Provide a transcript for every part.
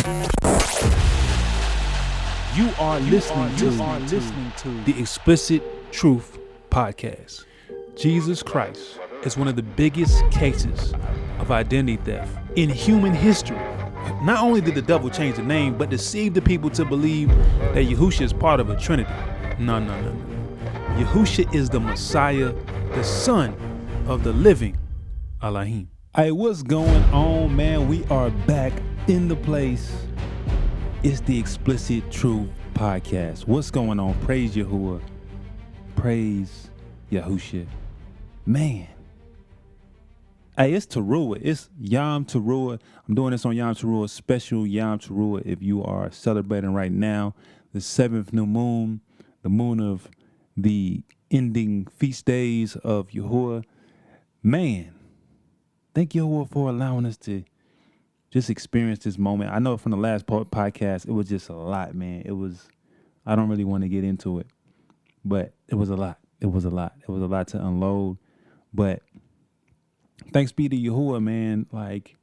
You are listening to the Explicit Truth podcast. Jesus Christ is one of the biggest cases of identity theft in human history. Not only did the devil change the name, but deceived the people to believe that Yahusha is part of a trinity. No. Yahusha is the Messiah, the son of the living Elohim. Hey, what's going on, man? We are back in the place. It's the Explicit Truth podcast. What's going on? Praise Yahuwah. Praise Yahusha. Man. Hey, it's Turah. It's Yom Turah. I'm doing this on Yom Turah, special Yom Turah. If you are celebrating right now, the 7th new moon, the moon of the ending feast days of Yahuwah. Man, thank Yahuwah for allowing us to just experience this moment. I know from the last podcast, it was just a lot, man. I don't really want to get into it, but it was a lot. It was a lot to unload. But thanks be to Yahuwah, man. Like,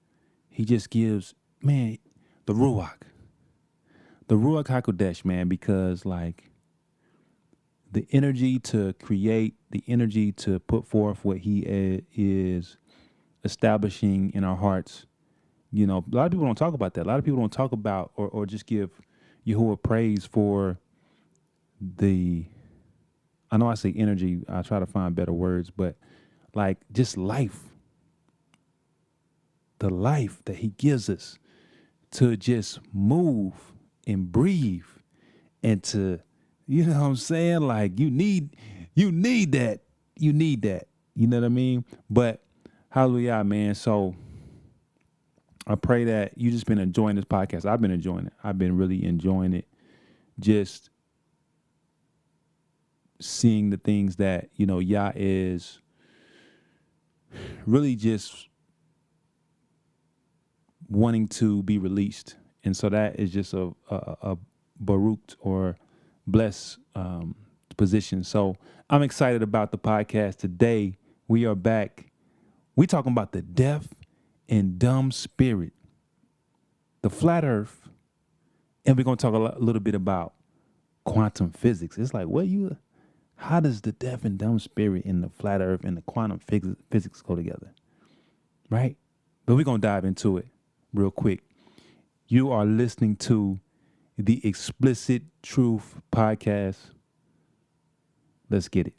he just gives, man, the Ruach Ha Qdush, man, because like the energy to create, the energy to put forth what he is establishing in our hearts. You know, a lot of people don't talk about that. A lot of people don't talk about or just give Yahuwah praise for I know I say energy, I try to find better words, but like just life. The life that he gives us to just move and breathe and to, you know what I'm saying? Like you need that. You need that. You know what I mean? But hallelujah, man. So I pray that you just been enjoying this podcast. I've been enjoying it. I've been really enjoying it. Just seeing the things that, you know, Yah is really just wanting to be released. And so that is just a baruch or blessed position. So I'm excited about the podcast today. We are back. We talking about the deaf and dumb spirit, the flat earth, and we're going to talk a little bit about quantum physics. It's like, how does the deaf and dumb spirit and the flat earth and the quantum physics go together? Right? But we're going to dive into it real quick. You are listening to the Explicit Truth podcast. Let's get it.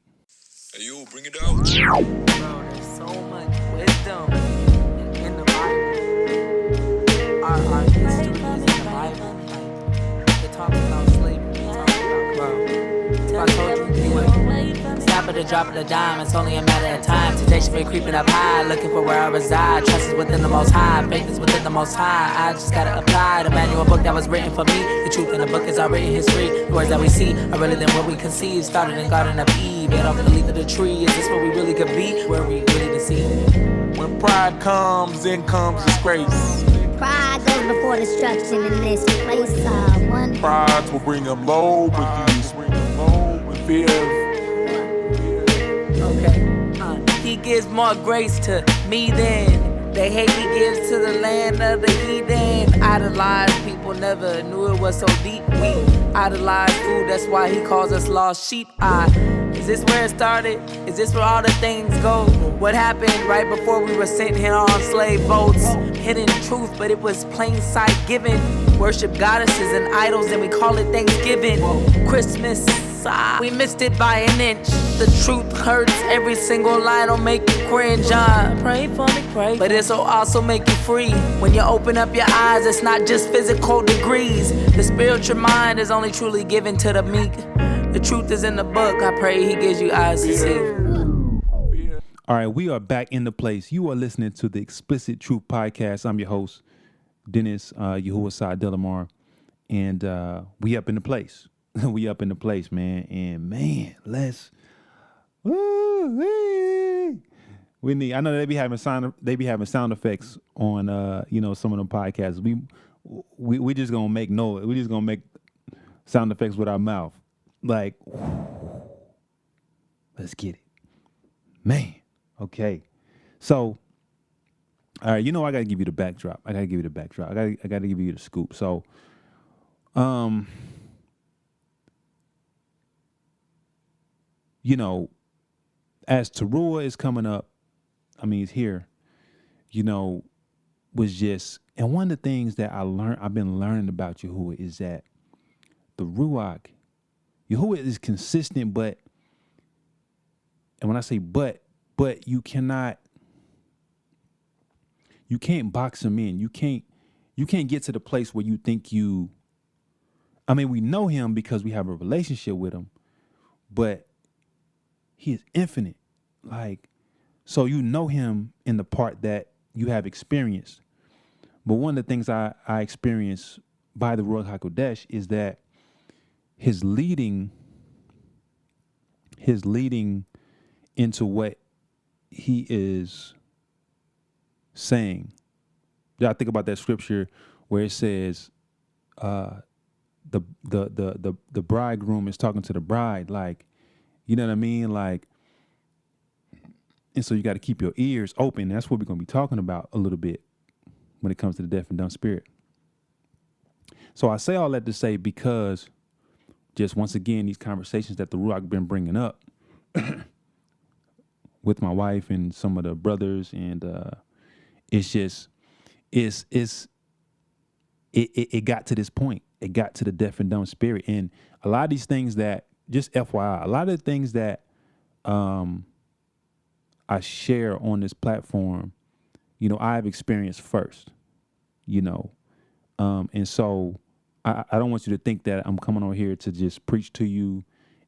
Hey, you bring it out. Bro, there's so much wisdom in the Bible. Our history is in the Bible. Like, it talks about slavery. It talks about, bro. If I told you what, stop at the drop of the dime. It's only a matter of time. Temptation been creeping up high, looking for where I reside. Trust is within the Most High. Faith is within the Most High. I just gotta apply the manual book that was written for me. The truth in the book is our written history. The words that we see are realer than what we conceive. Started in Garden of Eve. Get off the leaf of the tree. Is this where we really could be? Where we really deceived? When pride comes, then comes disgrace. Pride goes before destruction in this place. One Pride will bring him low, but he's with fear. Okay. He gives more grace to me than the hate he gives to the land of the heathen. Idolized people never knew it was so deep. We idolize food, that's why he calls us lost sheep. Is this where it started? Is this where all the things go? What happened right before we were sent here on slave boats? Hidden truth, but it was plain sight given. Worship goddesses and idols and we call it Thanksgiving. Christmas, we missed it by an inch. The truth hurts, every single line will make you cringe. Pray for me, pray. But this'll also make you free. When you open up your eyes, it's not just physical degrees. The spiritual mind is only truly given to the meek. The truth is in the book. I pray he gives you eyes to see. All right, we are back in the place. You are listening to the Explicit Truth podcast. I'm your host, Dennis Yahuwah 𝐤𝐄𝐄, and we up in the place. We up in the place, man. And man, we need. I know they be having sound effects on some of them podcasts. We just gonna make noise. We just gonna make sound effects with our mouth. Like, let's get it, man. Okay, so All right, I gotta give you the backdrop. I gotta give you the scoop. So, as Turah is coming up, he's here, was just, and one of the things that I've been learning about Yahuwah is that the Ruach, Yahuwah is consistent, and when I say but you can't box him in. You can't get to the place where you think we know him because we have a relationship with him, but he is infinite. So him in the part that you have experienced. But one of the things I experienced by the Ruach Ha Qdush is that his leading into what he is saying. I think about that scripture where it says the bridegroom is talking to the bride, you know what I mean? And so you got to keep your ears open. That's what we're going to be talking about a little bit when it comes to the deaf and dumb spirit. So I say all that to say, because just once again, these conversations that the Ruach been bringing up with my wife and some of the brothers, and it got to this point. It got to the deaf and dumb spirit. And a lot of these things that, just FYI, a lot of the things that I share on this platform, I've experienced first, and so I don't want you to think that I'm coming on here to just preach to you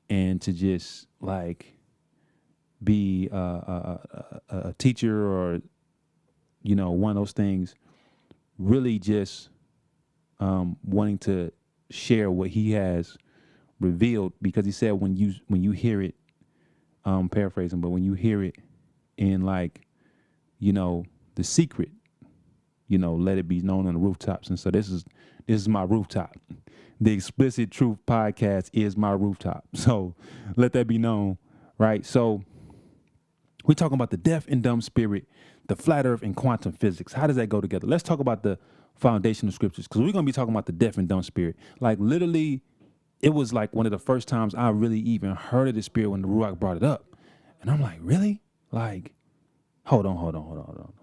and to just be a teacher or, one of those things. Really just wanting to share what he has revealed, because he said when you hear it, paraphrasing, but when you hear it in the secret, let it be known on the rooftops. And so this is my rooftop. The Explicit Truth podcast is my rooftop. So let that be known, right? So we're talking about the deaf and dumb spirit, the flat earth, and quantum physics. How does that go together? Let's talk about the foundational scriptures, because we're going to be talking about the deaf and dumb spirit. Literally, it was one of the first times I really even heard of the spirit when the Ruach brought it up. And I'm like, really? Hold on.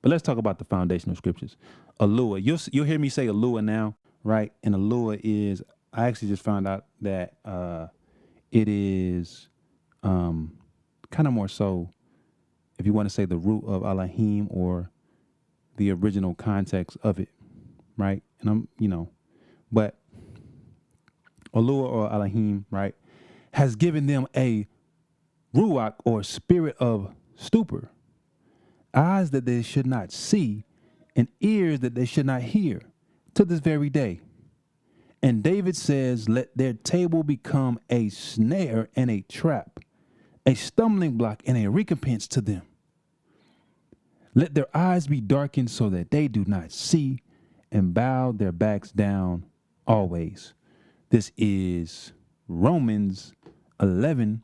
But let's talk about the foundational scriptures. 𝐤𝐄. You'll hear me say 𝐤𝐿UA now, right? And 𝐤𝐿UA is, I actually just found out that it is kind of more so, if you want to say the root of Elohim or the original context of it, right? And but 𝐤𝐿UA or Elohim, right, has given them a Ruach or spirit of stupor, eyes that they should not see, and ears that they should not hear, to this very day. And David says, let their table become a snare and a trap, a stumbling block and a recompense to them. Let their eyes be darkened so that they do not see, and bow their backs down always. This is Romans 11,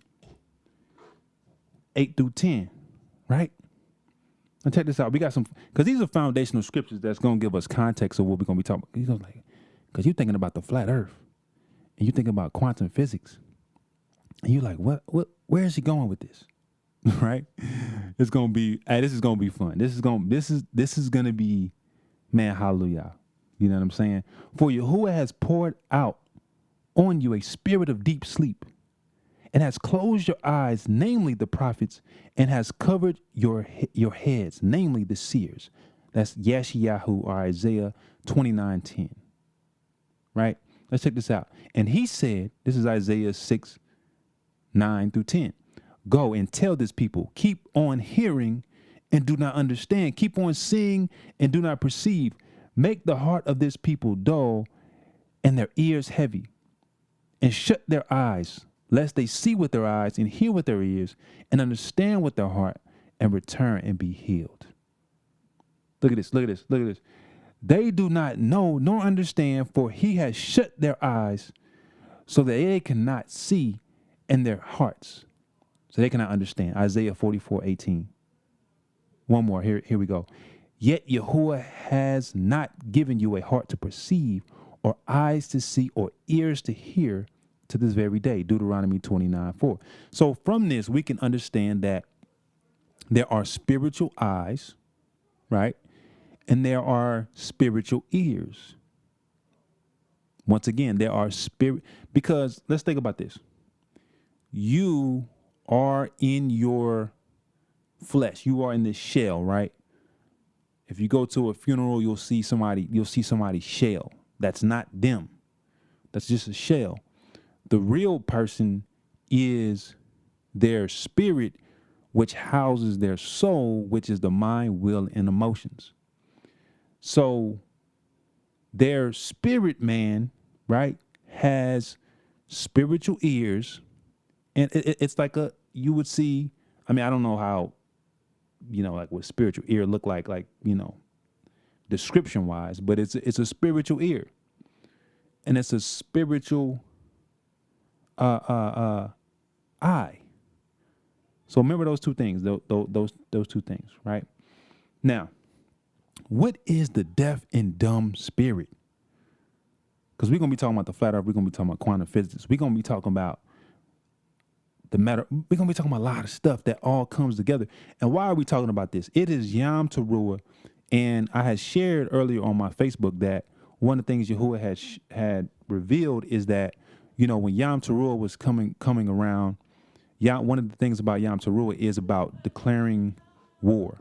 8 through 10, right? Now check this out. We got some, because these are foundational scriptures that's going to give us context of what we're going to be talking about. Because you're thinking about the flat earth, and you're thinking about quantum physics, and you're like, what, where is he going with this? Right? It's going to be, this is going to be fun. This is going to be, man, hallelujah. You know what I'm saying? For Yahuwah has poured out on you a spirit of deep sleep, and has closed your eyes, namely the prophets, and has covered your heads, namely the seers. That's Yeshayahu or Isaiah 29:10. Right? Let's check this out. And he said, this is Isaiah 6, 9 through 10. Go and tell this people, keep on hearing and do not understand. Keep on seeing and do not perceive. Make the heart of this people dull and their ears heavy, and shut their eyes, lest they see with their eyes and hear with their ears and understand with their heart and return and be healed. Look at this. They do not know nor understand, for he has shut their eyes so that they cannot see, and their hearts so they cannot understand. Isaiah 44:18. One more. Here we go. Yet Yahuwah has not given you a heart to perceive, or eyes to see, or ears to hear, to this very day. Deuteronomy 29:4. So from this, we can understand that there are spiritual eyes, right? And there are spiritual ears. Once again, there are because let's think about this. You are in your flesh. You are in this shell, right? If you go to a funeral, you'll see somebody's shell. That's not them. That's just a shell. The real person is their spirit, which houses their soul, which is the mind, will, and emotions. So their spirit man, right, has spiritual ears, and it's like you would see, I mean, I don't know how, like what spiritual ear look like, description wise, but it's a spiritual ear, and it's a spiritual eye. So remember those two things, those two things, right? Now, what is the deaf and dumb spirit? Because we're going to be talking about the flat earth. We're going to be talking about quantum physics. We're going to be talking about the matter. We're going to be talking about a lot of stuff that all comes together. And why are we talking about this? It is Yom Teruah. And I had shared earlier on my Facebook that one of the things Yahuwah had revealed is that, when Yom Teruah was coming around, one of the things about Yom Teruah is about declaring war.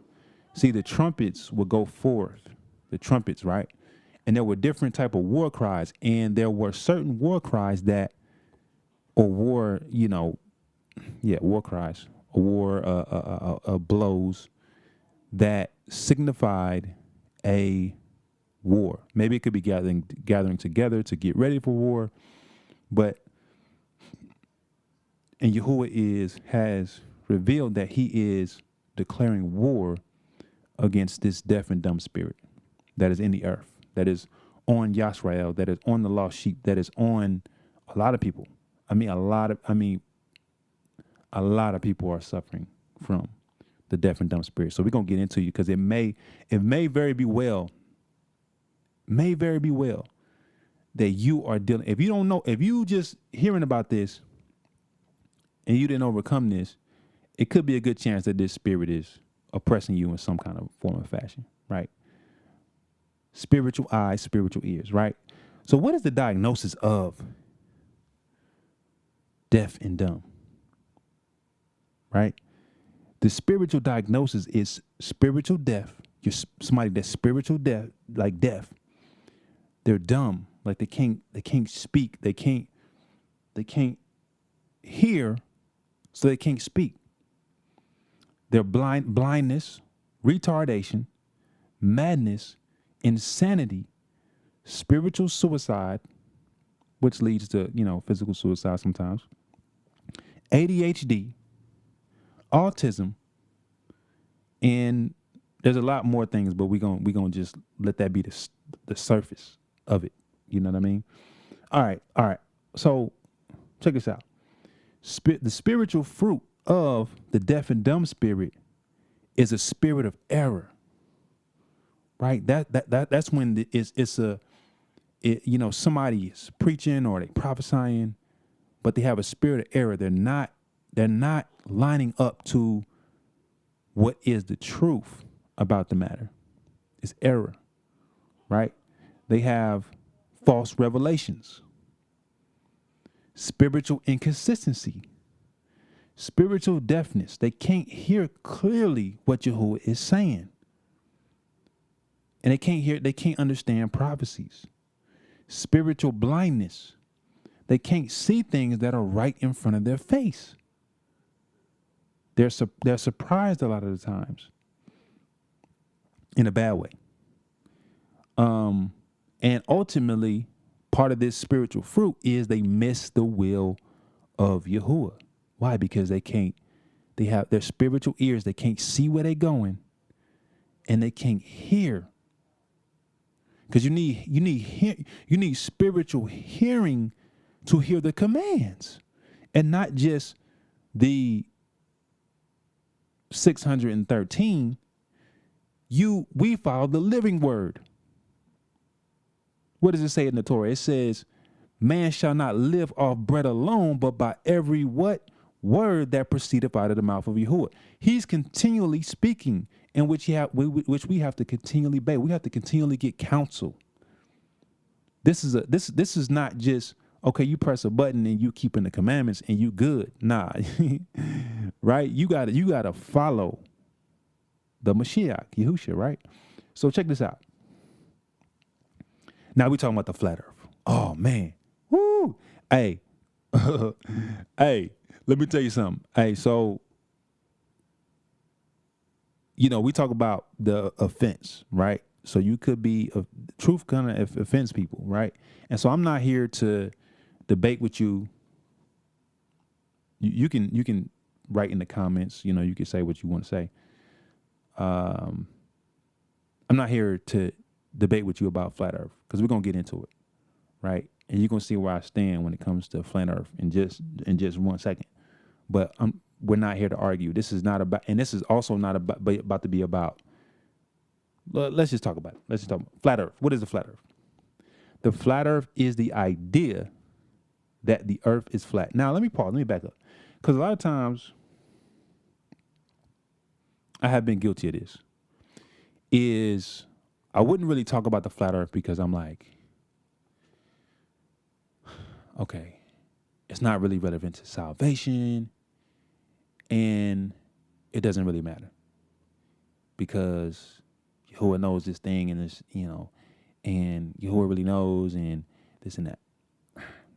See, the trumpets would go forth, the trumpets, right? And there were different type of war cries, and there were certain war cries war cries, blows that signified a war. Maybe it could be gathering together to get ready for war, and Yahuwah has revealed that he is declaring war against this deaf and dumb spirit that is in the earth, that is on Yisrael, that is on the lost sheep, that is on a lot of people. A lot of people are suffering from the deaf and dumb spirit. So we're going to get into you because it may very well that you are dealing. If you don't know, if you just hearing about this and you didn't overcome this, it could be a good chance that this spirit is oppressing you in some kind of form of fashion, right? Spiritual eyes, spiritual ears, right? So what is the diagnosis of deaf and dumb, right? The spiritual diagnosis is spiritual deaf. You're somebody that's spiritual deaf, like deaf. They're dumb, like they can't speak. They can't hear, so they can't speak. They're blindness, retardation, madness, insanity, spiritual suicide, which leads to, physical suicide sometimes, ADHD, autism, and there's a lot more things, but we're gonna just let that be the surface of it. You know what I mean? All right. So check this out. The spiritual fruit of the deaf and dumb spirit is a spirit of error. Right? That's when somebody is preaching or they prophesying, but they have a spirit of error. They're not lining up to what is the truth about the matter. It's error, right? They have false revelations, spiritual inconsistency, spiritual deafness. They can't hear clearly what Yahuwah is saying. And they can't understand prophecies. Spiritual blindness. They can't see things that are right in front of their face. They're surprised a lot of the times in a bad way. And ultimately, part of this spiritual fruit is they miss the will of Yahuwah. Why? Because they have their spiritual ears. They can't see where they're going, and they can't hear. Because you need spiritual hearing to hear the commands, and not just the 613. We follow the living word. What does it say in the Torah? It says, man shall not live off bread alone, but by every what? Word that proceedeth out of the mouth of Yahuwah. He's continually speaking, in which we have to continually obey. We have to continually get counsel. This is not just, okay, you press a button and you keeping the commandments and you good. Nah, right? You gotta follow the Mashiach, Yahushua, right? So check this out. Now we talking about the flat earth. Oh man. Woo! Hey. Hey, let me tell you something. Hey, so we talk about the offense, right? So you could be truth gonna offends people, right? And so I'm not here to debate with you. You can write in the comments, you can say what you want to say. I'm not here to debate with you about flat earth, because we're gonna get into it, right? And you're gonna see where I stand when it comes to flat earth in just 1 second. But we're not here to argue. This is not about, and this is also not about to be about. Let's just talk about it. Let's just talk about flat earth. What is the flat earth? The flat earth is the idea that the earth is flat. Now, let me pause. Let me back up. Because a lot of times I have been guilty of this. I wouldn't really talk about the flat earth because I'm like, okay, it's not really relevant to salvation, and it doesn't really matter because Yahuwah knows this thing, and this, and Yahuwah really knows, and this and that.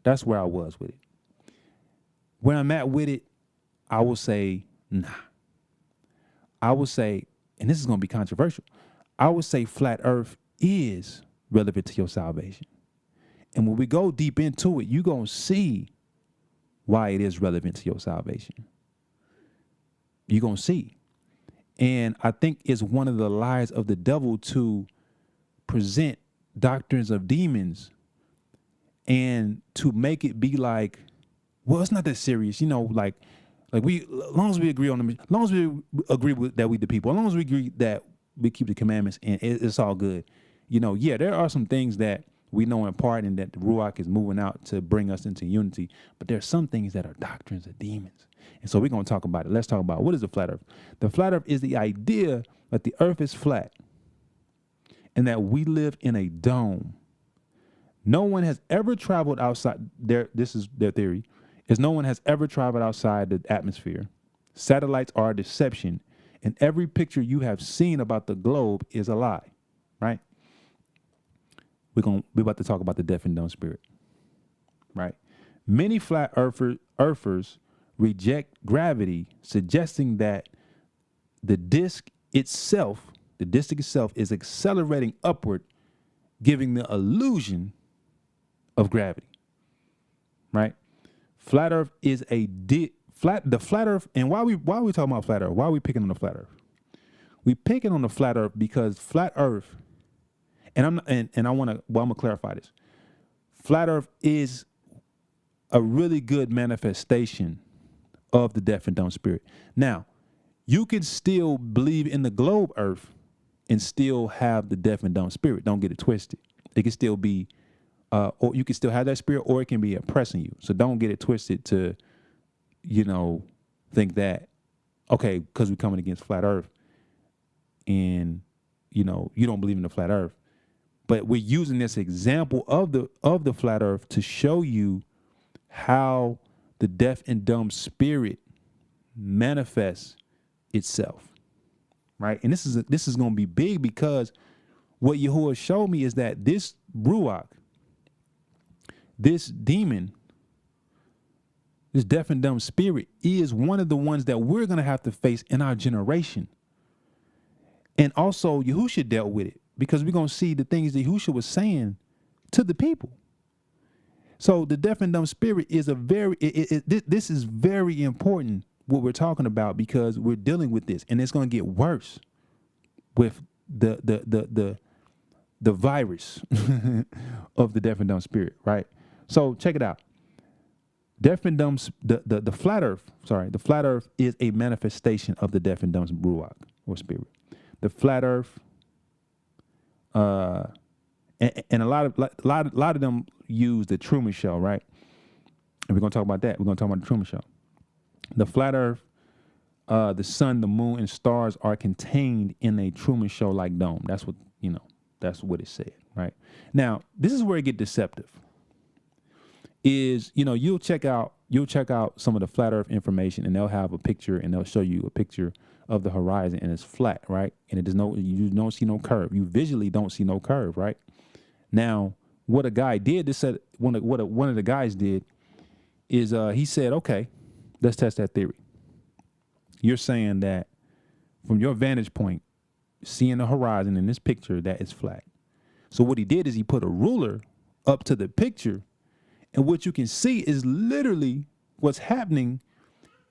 That's where I was with it. Where I'm at with it, I will say, nah. I will say, and this is going to be controversial, I would say flat earth is relevant to your salvation. And when we go deep into it, you're going to see why it is relevant to your salvation. You're going to see. And I think it's one of the lies of the devil to present doctrines of demons and to make it be like, well, it's not that serious, like we, as long as we agree on them, as long as we agree with that we the people, as long as we agree that we keep the commandments and it's all good. Yeah, there are some things that we know in part and that the Ruach is moving out to bring us into unity, but there are some things that are doctrines of demons. And so we're going to talk about it. Let's talk about what is the flat earth. The flat earth is the idea that the earth is flat and that we live in a dome. No one has ever traveled outside there. This is their theory, is no one has ever traveled outside the atmosphere. Satellites are a deception, and every picture you have seen about the globe is a lie, right? We're about to talk about the deaf and dumb spirit, right? Many flat earthers reject gravity, suggesting that the disc itself is accelerating upward, giving the illusion of gravity, right? Flat Earth is the flat Earth. And why are we talking about flat Earth? Why are we picking on the flat Earth? We picking on the flat Earth because flat Earth, I'm gonna clarify this. Flat Earth is a really good manifestation of the deaf and dumb spirit. Now, you can still believe in the globe Earth and still have the deaf and dumb spirit. Don't get it twisted. It can still be, or you can still have that spirit, or it can be oppressing you. So don't get it twisted to, think that, okay, because we're coming against flat Earth, and you don't believe in the flat Earth. But we're using this example of the flat Earth to show you how the deaf and dumb spirit manifests itself, right? And this is going to be big because what Yahuwah showed me is that this Ruach, this demon, this deaf and dumb spirit is one of the ones that we're going to have to face in our generation. And also Yahushua dealt with it because we're going to see the things that Yahushua was saying to the people. So the deaf and dumb spirit is this is very important what we're talking about because we're dealing with this, and it's going to get worse with the virus of the deaf and dumb spirit, right? So check it out. Deaf and dumb, the flat earth, the flat earth is a manifestation of the deaf and dumb ruach or spirit. The flat earth And a lot of them use the Truman Show, right? And we're gonna talk about that. We're gonna talk about the Truman Show. The flat Earth, the sun, the moon, and stars are contained in a Truman Show-like dome. That's what it said, right? Now, this is where it get deceptive. Is you'll check out some of the flat Earth information, and they'll have a picture, and they'll show you a picture of the horizon, and it's flat, right? And you don't see no curve. You visually don't see no curve, right? Now, what a guy did, one of the guys did, is he said, okay, let's test that theory. You're saying that from your vantage point, seeing the horizon in this picture, that is flat. So what he did is he put a ruler up to the picture, and what you can see is literally what's happening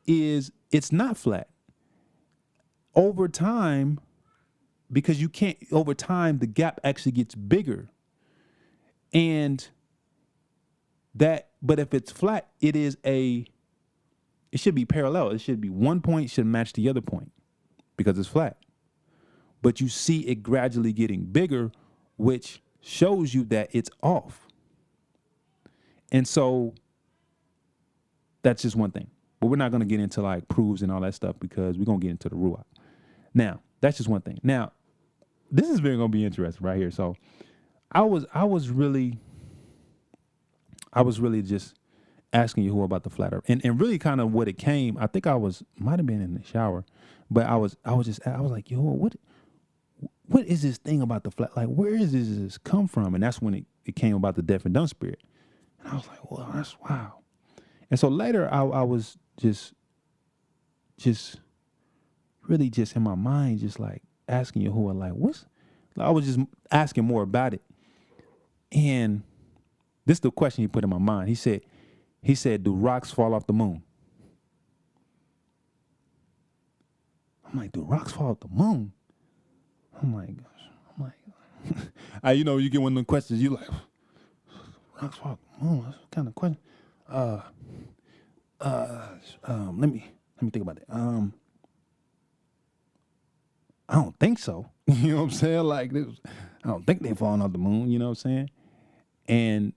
is it's not flat. Over time, because the gap actually gets bigger. But if it's flat, it should be parallel. It should be one point should match the other point because it's flat. But you see it gradually getting bigger, which shows you that it's off. And so that's just one thing. But we're not going to get into like proofs and all that stuff because we're going to get into the Ruach. Now, that's just one thing. Now, this is very going to be interesting right here. So I was really just asking Yahuwah about the flat earth. And really kind of what it came, I think might have been in the shower, but I was like, Yahuwah, what is this thing about the flat? Like, where does this come from? And that's when it came about the deaf and dumb spirit. And I was like, well, that's wow. And so later I was just really just in my mind, just like asking Yahuwah, like, I was just asking more about it. And this is the question he put in my mind. He said, do rocks fall off the moon? I'm like, do rocks fall off the moon? I'm like, you get one of the questions, you like, rocks fall off the moon? That's what kind of question? Let me think about it. I don't think so. You know what I'm saying? Like, I don't think they're falling off the moon. You know what I'm saying? And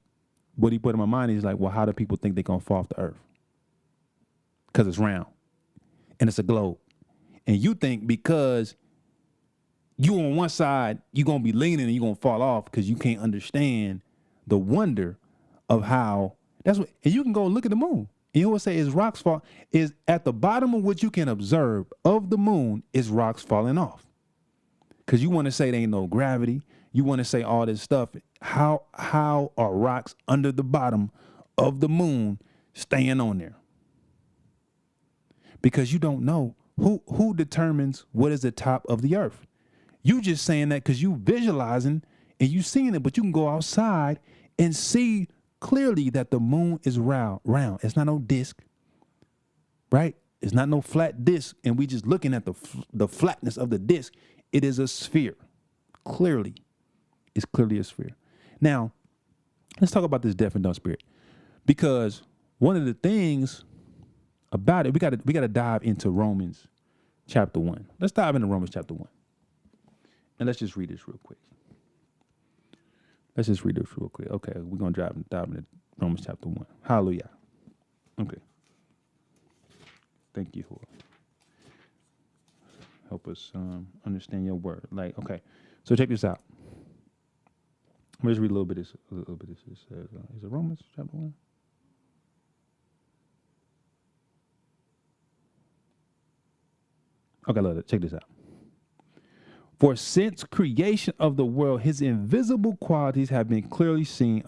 what he put in my mind is like, well, how do people think they're going to fall off the earth? Because it's round and it's a globe. And you think because you on one side, you're going to be leaning and you're going to fall off because you can't understand the wonder of how and you can go look at the moon. And you will say is rocks fall is at the bottom of what you can observe of the moon is rocks falling off. Because you want to say there ain't no gravity. You want to say all this stuff. How are rocks under the bottom of the moon staying on there? Because you don't know who determines what is the top of the earth. You just saying that because you visualizing and you seeing it, but you can go outside and see clearly that the moon is round. It's not no disc, right? It's not no flat disc, and we just looking at the flatness of the disc. It is a sphere. Clearly, it's clearly a sphere. Now, let's talk about this deaf and dumb spirit, because one of the things about it, we got to dive into Romans chapter 1. Let's dive into Romans chapter 1, and let's just read this real quick. Okay, we're gonna dive into Romans chapter 1. Hallelujah. Okay. Thank you, Lord. Help us understand your word. Like, okay, so check this out. Let's read a little bit of this. It says, is it Romans chapter 1? Okay, look, check this out. For since creation of the world, his invisible qualities have been clearly seen,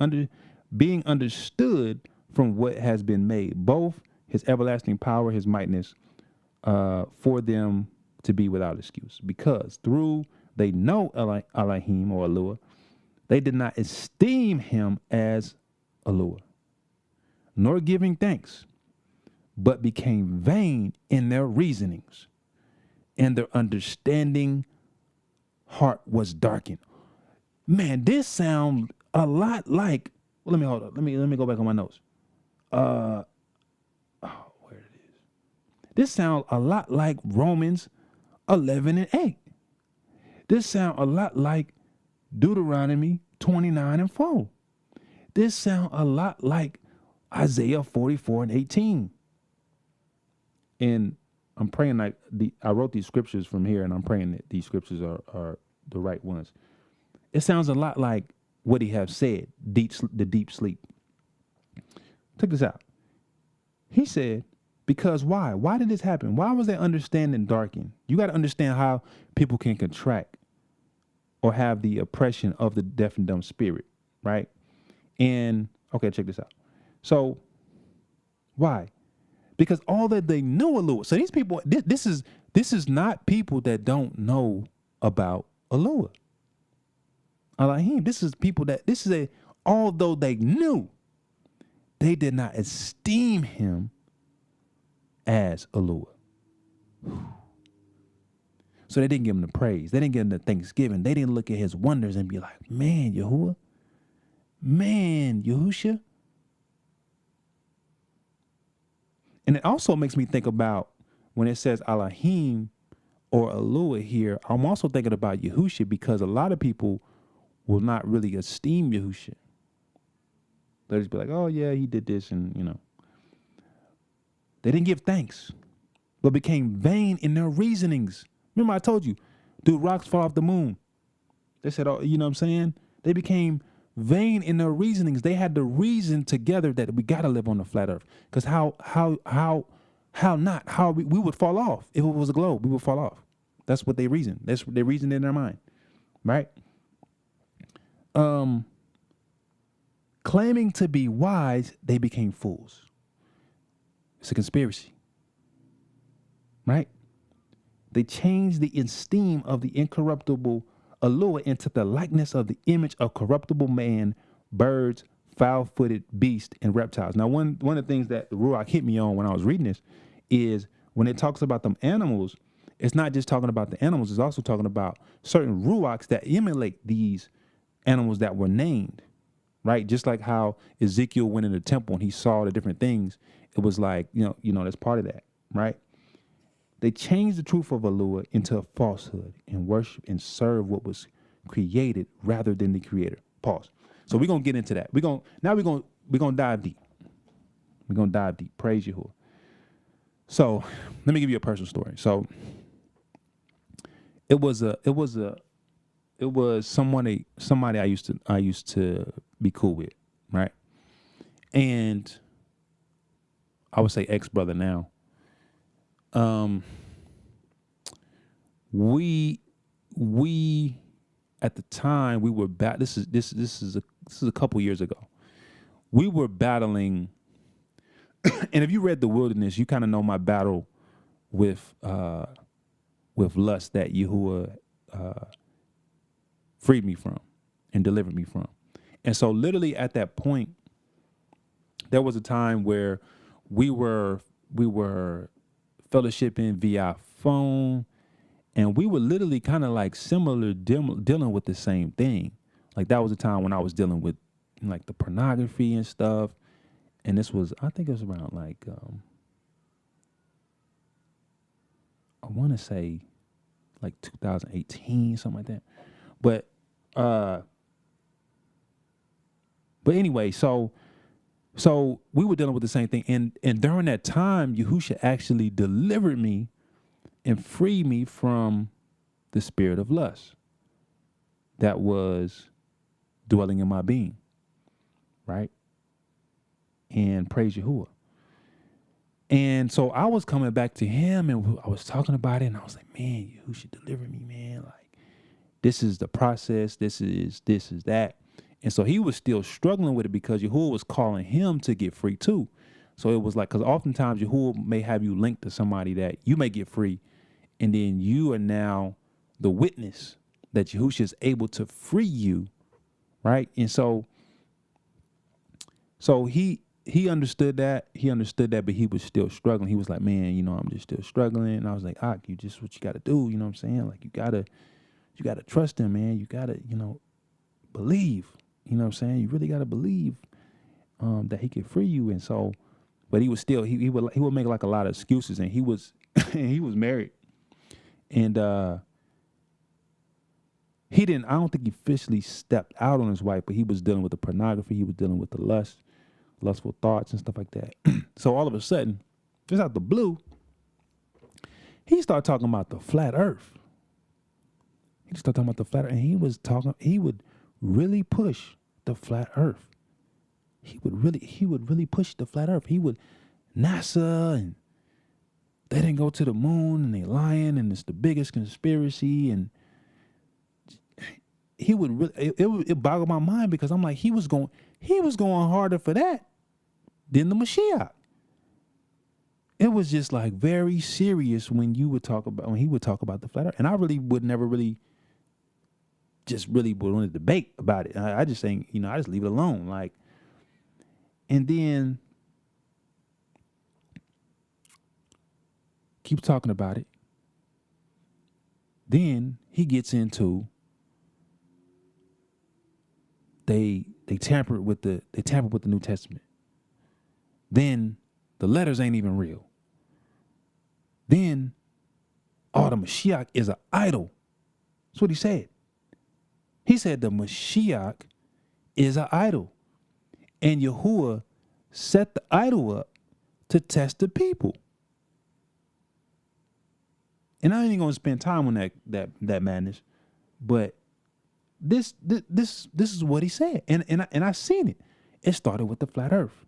being understood from what has been made, both his everlasting power, his mightiness, for them to be without excuse. Because through they know Elohim or Eloah, they did not esteem him as Eloah, nor giving thanks, but became vain in their reasonings, and their understanding heart was darkened. Man, this sounds a lot like. Well, let me hold up. Let me go back on my notes. Where it is. This sounds a lot like Romans 11 and 8. This sounds a lot like Deuteronomy 29:4. This sounds a lot like Isaiah 44:18. And I'm praying like I wrote these scriptures from here, and I'm praying that these scriptures are the right ones. It sounds a lot like what he has said, the deep sleep. Check this out. He said, because why? Why did this happen? Why was their understanding darkened? You got to understand how people can contract or have the oppression of the deaf and dumb spirit, right? And, okay, check this out. So, why? Because all that they knew Alua. So these people, this is not people that don't know about Alua. Elohim, this is people although they knew, they did not esteem him as Alua. So they didn't give him the praise. They didn't give him the thanksgiving. They didn't look at his wonders and be like, man, Yahuwah, man, Yahusha. And it also makes me think about when it says Elohim or Alua here, I'm also thinking about Yahusha, because a lot of people will not really esteem Yahusha. They'll just be like, oh yeah, he did this, and they didn't give thanks, but became vain in their reasonings. Remember I told you, dude, rocks fall off the moon. They said, oh, you know what I'm saying? They became vain in their reasonings. They had the reason together that we got to live on the flat earth. Because we would fall off. If it was a globe, we would fall off. That's what they reasoned. That's what they reasoned in their mind, right? Claiming to be wise, they became fools. It's a conspiracy, right? They changed the esteem of the incorruptible Alua into the likeness of the image of corruptible man, birds, foul-footed beasts, and reptiles. Now, one of the things that the Ruach hit me on when I was reading this is when it talks about them animals, it's not just talking about the animals, it's also talking about certain Ruachs that emulate these animals that were named, right? Just like how Ezekiel went in the temple and he saw the different things. It was like, that's part of that, right? They changed the truth of Alua into a falsehood and worship and serve what was created rather than the creator. Pause. So we're going to get into that. We're going to dive deep. We're going to dive deep. Praise Yahuwah. So let me give you a personal story. So it was somebody I used to be cool with, right? And I would say ex-brother now. We at the time we were this is a couple years ago. We were battling, and if you read The Wilderness, you kind of know my battle with lust that Yahuwah freed me from and delivered me from. And so literally at that point, there was a time where we were fellowshipping via phone, and we were literally kind of like similar dealing with the same thing. Like that was a time when I was dealing with like the pornography and stuff. And this was, I think it was around like, I want to say like 2018, something like that. But anyway, so we were dealing with the same thing. And during that time, Yahusha actually delivered me and freed me from the spirit of lust that was dwelling in my being, right? And praise Yahuwah. And so I was coming back to him, and I was talking about it, and I was like, man, Yahusha delivered me, man. Like, this is the process. This is that. And so he was still struggling with it because Yahuwah was calling him to get free too. So it was like, because oftentimes Yahuwah may have you linked to somebody that you may get free, and then you are now the witness that Yahusha is able to free you, right? And so he understood that. But he was still struggling. He was like, man, I'm just still struggling. And I was like, you just what you got to do. You know what I'm saying? Like, you got to trust him, man. You got to, believe. You know what I'm saying? You really got to believe that he can free you. And so, but he was still, he would make like a lot of excuses, and he was, he was married. And I don't think he officially stepped out on his wife, but he was dealing with the pornography. He was dealing with the lustful thoughts and stuff like that. So all of a sudden, just out the blue, he started talking about the flat earth. He started talking about the flat earth, and he would really push the flat earth. He would really push the flat earth. He would NASA, and they didn't go to the moon, and they lying, and it's the biggest conspiracy, and he would really it boggled my mind, because I'm like, he was going harder for that than the Mashiach. It was just like very serious when he would talk about the flat earth, and I really would never really want to debate about it. I just think, I just leave it alone, like. And then keeps talking about it. Then he gets into they tampered with the New Testament. Then the letters ain't even real. Then the Mashiach is an idol. That's what he said. He said the Mashiach is an idol. And Yahuwah set the idol up to test the people. And I ain't gonna spend time on that madness, but this is what he said, and I seen it. It started with the flat earth,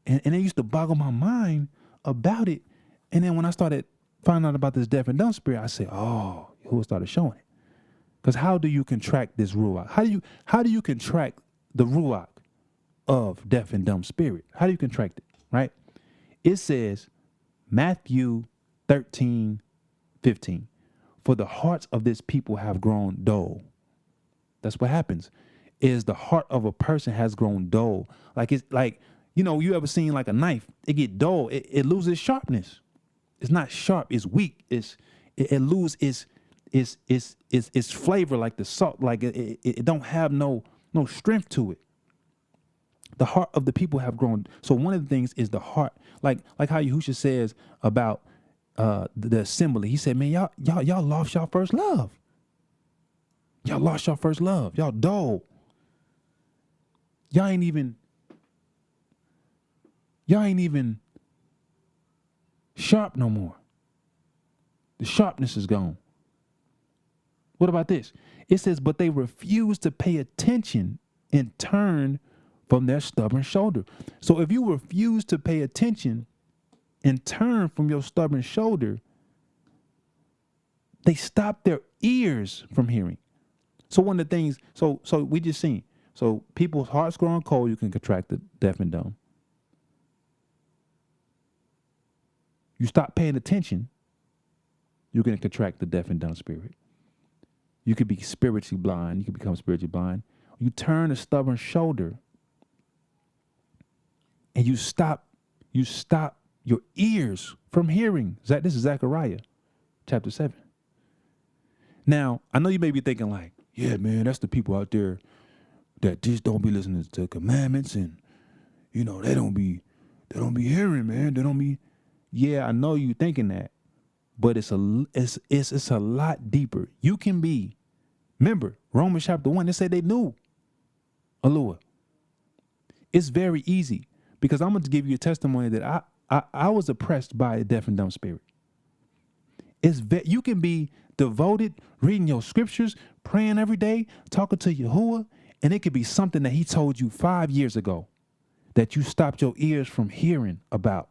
and it used to boggle my mind about it. And then when I started finding out about this deaf and dumb spirit, I said, "Oh, Yahuwah started showing it." Because how do you contract this ruach? How do you contract the ruach of deaf and dumb spirit? How do you contract it? Right? It says, Matthew 13:15. For the hearts of this people have grown dull. That's what happens. Is the heart of a person has grown dull. Like it's like, you ever seen like a knife? It get dull. It loses sharpness. It's not sharp. It's weak. It loses its flavor, like the salt. Like it don't have no strength to it. The heart of the people have grown. So one of the things is the heart. Like how Yahushua says about the assembly. He said, man, y'all lost y'all first love. Y'all lost y'all first love. Y'all dull. Y'all ain't even sharp no more. The sharpness is gone. What about this? It says, but they refuse to pay attention and turn from their stubborn shoulder. So if you refuse to pay attention and turn from your stubborn shoulder, they stop their ears from hearing. So one of the things, so we just seen, so people's hearts growing cold, you can contract the deaf and dumb. You stop paying attention, you're going to contract the deaf and dumb spirit. You could be spiritually blind. You could become spiritually blind. You turn a stubborn shoulder and you stop your ears from hearing. This is Zechariah chapter 7. Now, I know you may be thinking like, yeah, man, that's the people out there that just don't be listening to commandments, and they don't be hearing, man. They don't be. Yeah, I know you thinking that, but it's a lot deeper. You can be. Remember, Romans chapter 1, they said they knew Alua. It's very easy, because I'm going to give you a testimony that I was oppressed by a deaf and dumb spirit. You can be devoted, reading your scriptures, praying every day, talking to Yahuwah, and it could be something that he told you 5 years ago that you stopped your ears from hearing about.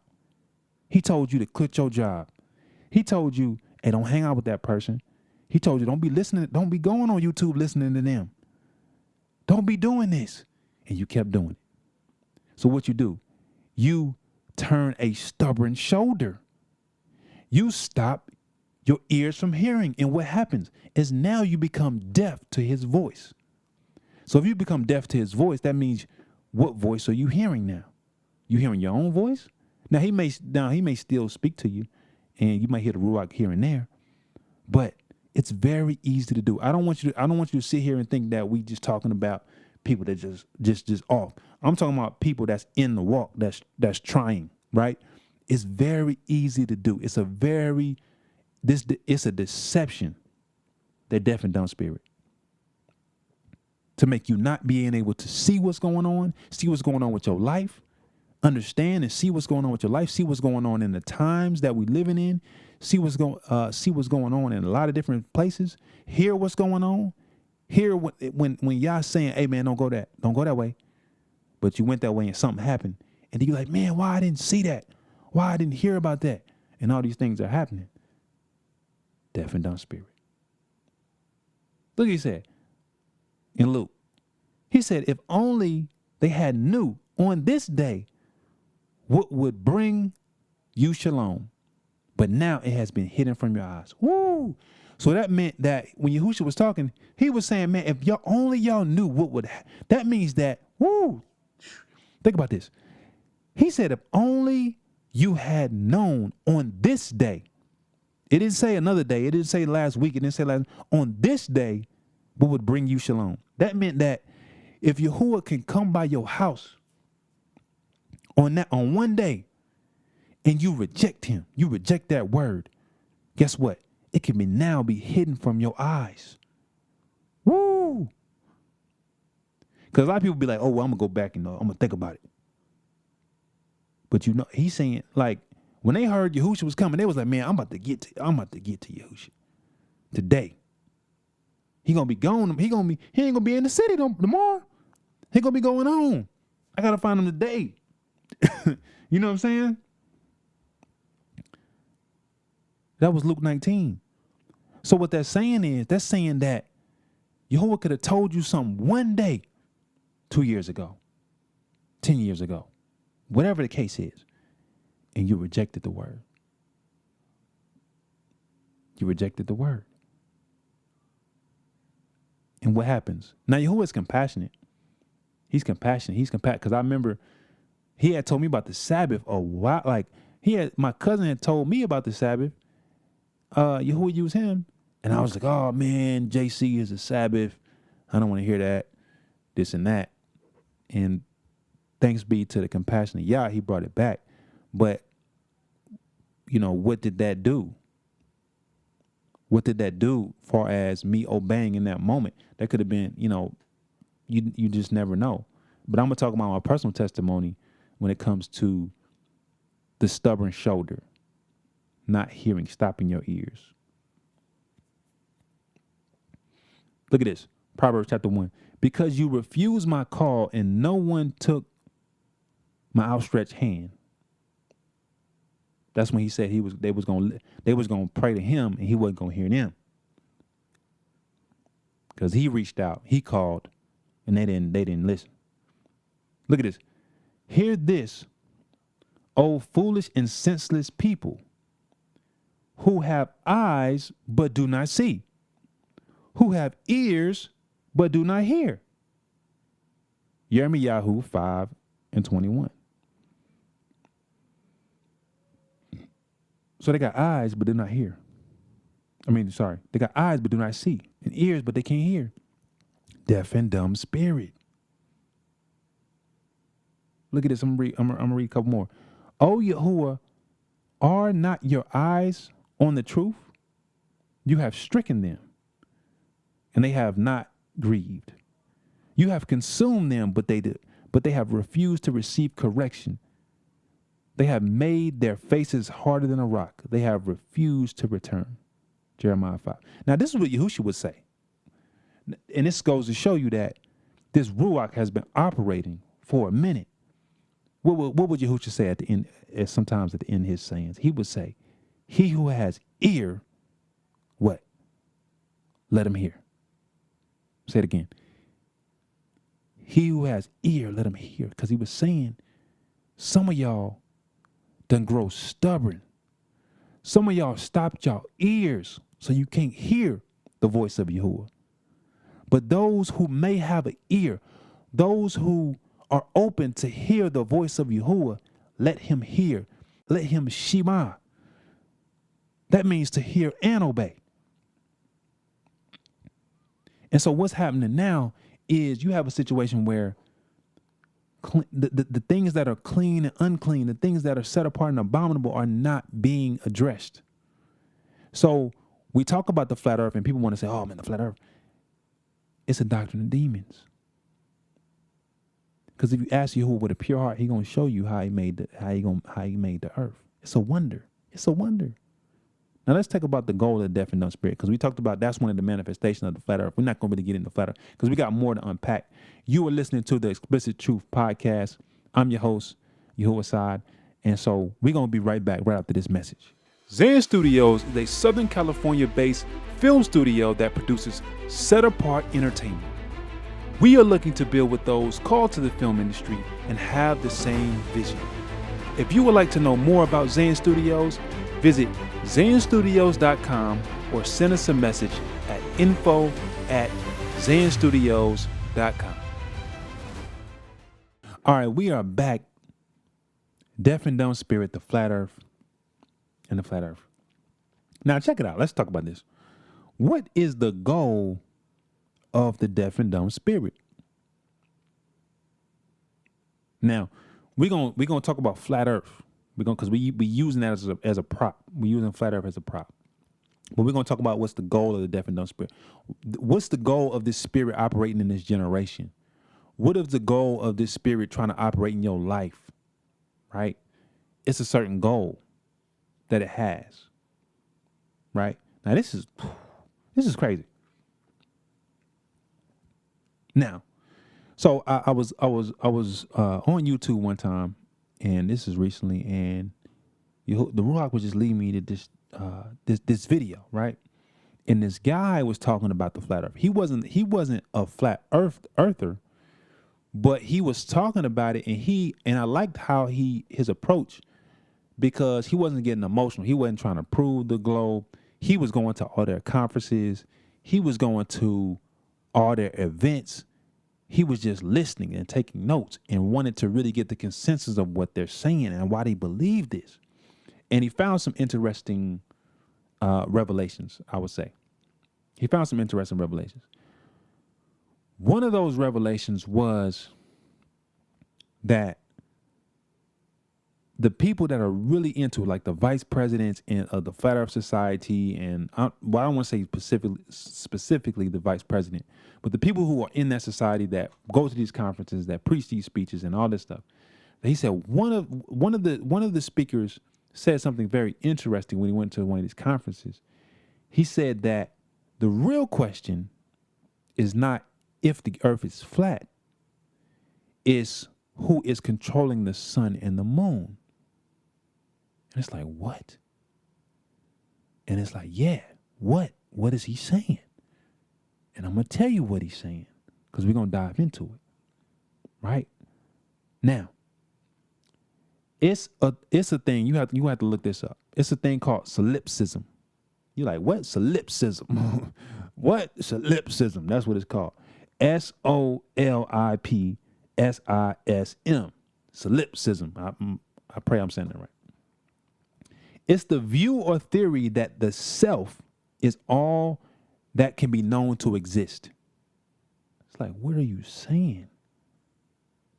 He told you to quit your job. He told you, hey, don't hang out with that person. He told you, don't be going on YouTube listening to them. Don't be doing this. And you kept doing it. So what you do? You turn a stubborn shoulder. You stop your ears from hearing. And what happens is now you become deaf to his voice. So if you become deaf to his voice, that means, what voice are you hearing now? You hearing your own voice? Now he may still speak to you, and you might hear the Ruach here and there, but it's very easy to do. I don't want you to sit here and think that we just talking about people that just off. I'm talking about people that's in the walk, that's trying, right? It's very easy to do. It's a deception. They're deaf and dumb spirit. To make you not being able to see what's going on with your life, understand and see what's going on with your life, see what's going on in the times that we're living in, see what's going on in a lot of different places, hear what's going on, hear when y'all saying, hey man, don't go that way. But you went that way and something happened. And then you're like, man, why I didn't see that? Why I didn't hear about that? And all these things are happening. Deaf and dumb spirit. Look what he said in Luke. He said, if only they had knew on this day what would bring you shalom. But now it has been hidden from your eyes. Woo! So that meant that when Yahushua was talking, he was saying, man, if y'all knew what would that means that, woo! Think about this. He said, if only you had known on this day. It didn't say another day. It didn't say last week. It didn't say on this day what would bring you shalom. That meant that if Yahuwah can come by your house on one day and you reject him, you reject that word, guess what? It can now be hidden from your eyes. Woo! Because a lot of people be like, oh, well, I'm going to go back and I'm going to think about it. But he's saying, like, when they heard Yahushua was coming, they was like, man, I'm about to get to Yahushua today. He gonna be gone. He ain't gonna be in the city tomorrow. He gonna be going home. I gotta find him today. You know what I'm saying? That was Luke 19. So what that's saying is, that's saying that Yahuwah could have told you something one day, 2 years ago, 10 years ago, whatever the case is, and you rejected the word. You rejected the word. And what happens? Now, Yahuwah is compassionate. He's compassionate. He's compassionate. Because I remember he had told me about the Sabbath a while. Like, my cousin had told me about the Sabbath. Yahuwah used him. And I was like, oh, man, JC is a Sabbath. I don't want to hear that, this and that. And thanks be to the compassionate Yah, he brought it back. But, what did that do? What did that do far as me obeying in that moment? That could have been, you just never know. But I'm going to talk about my personal testimony when it comes to the stubborn shoulder, not hearing, stopping your ears. Look at this. Proverbs chapter 1. Because you refused my call and no one took my outstretched hand. That's when he said they was gonna pray to him and he wasn't gonna hear them. Because he reached out, he called, and they didn't listen. Look at this. Hear this, O foolish and senseless people, who have eyes but do not see, who have ears but do not hear. 𝐤𝐄𝐄 5:21. So they got eyes, but do not hear. They got eyes, but do not see, and ears, but they can't hear. Deaf and dumb spirit. Look at this. I'm gonna read a couple more. O Yahuwah, are not your eyes on the truth? You have stricken them, and they have not grieved. You have consumed them, but they have refused to receive correction. They have made their faces harder than a rock. They have refused to return. Jeremiah 5. Now, this is what Yahushua would say. And this goes to show you that this Ruach has been operating for a minute. What would Yahushua say at the end, sometimes at the end of his sayings? He would say, he who has ear, what? Let him hear. Say it again. He who has ear, let him hear. Because he was saying, some of y'all done grow stubborn. Some of y'all stopped y'all ears so you can't hear the voice of Yahuwah. But those who may have an ear, those who are open to hear the voice of Yahuwah, let him hear. Let him shema. That means to hear and obey. And so what's happening now is you have a situation where the things that are clean and unclean, the things that are set apart and abominable are not being addressed. So We talk about the flat earth and people want to say, oh man, the flat earth. It's a doctrine of demons. Because if you ask Yahuwah with a pure heart, he gonna show you how he made the earth. It's a wonder. It's a wonder. Now let's talk about the goal of the deaf and dumb spirit, because we talked about that's one of the manifestations of the flat earth. We're not going to really get into flat earth because we got more to unpack. You are listening to the Explicit Truth podcast. I'm your host, 𝤉𝐄𝐄, and so we're going to be right back right after this message. Zen Studios is a Southern California-based film studio that produces set-apart entertainment. We are looking to build with those called to the film industry and have the same vision. If you would like to know more about Zen Studios, visit zenstudios.com or send us a message at info@zenstudios.com. All right, we are back. Deaf and dumb spirit, the flat earth, and the flat earth. Now check it out. Let's talk about this. What is the goal of the deaf and dumb spirit? Now, we're gonna talk about flat earth. Because we using that as a prop. We're using flat earth as a prop. But we're going to talk about what's the goal of the deaf and dumb spirit. What's the goal of this spirit operating in this generation? What is the goal of this spirit trying to operate in your life? Right? It's a certain goal that it has. Right? Now this is crazy. Now, so I was on YouTube one time. And this is recently, and the Ruach was just leading me to this video, right? And this guy was talking about the flat earth. He wasn't a flat earther, but he was talking about it, and I liked how his approach, because he wasn't getting emotional. He wasn't trying to prove the globe. He was going to all their conferences. He was going to all their events. He was just listening and taking notes and wanted to really get the consensus of what they're saying and why they believe this. And he found some interesting revelations, I would say. He found some interesting revelations. One of those revelations was that the people that are really into, like the vice presidents of the Flat Earth Society, and I don't want to say specifically the vice president, but the people who are in that society that go to these conferences, that preach these speeches and all this stuff. He said one of the speakers said something very interesting when he went to one of these conferences. He said that the real question is not if the earth is flat, it's who is controlling the sun and the moon. And it's like, what? And it's like, yeah, what? What is he saying? And I'm going to tell you what he's saying, because we're going to dive into it. Right? Now, it's a thing. You have to look this up. It's a thing called solipsism. You're like, what? Solipsism. What? Solipsism. That's what it's called. SOLIPSISM. Solipsism. I pray I'm saying that right. It's the view or theory that the self is all that can be known to exist. It's like, what are you saying?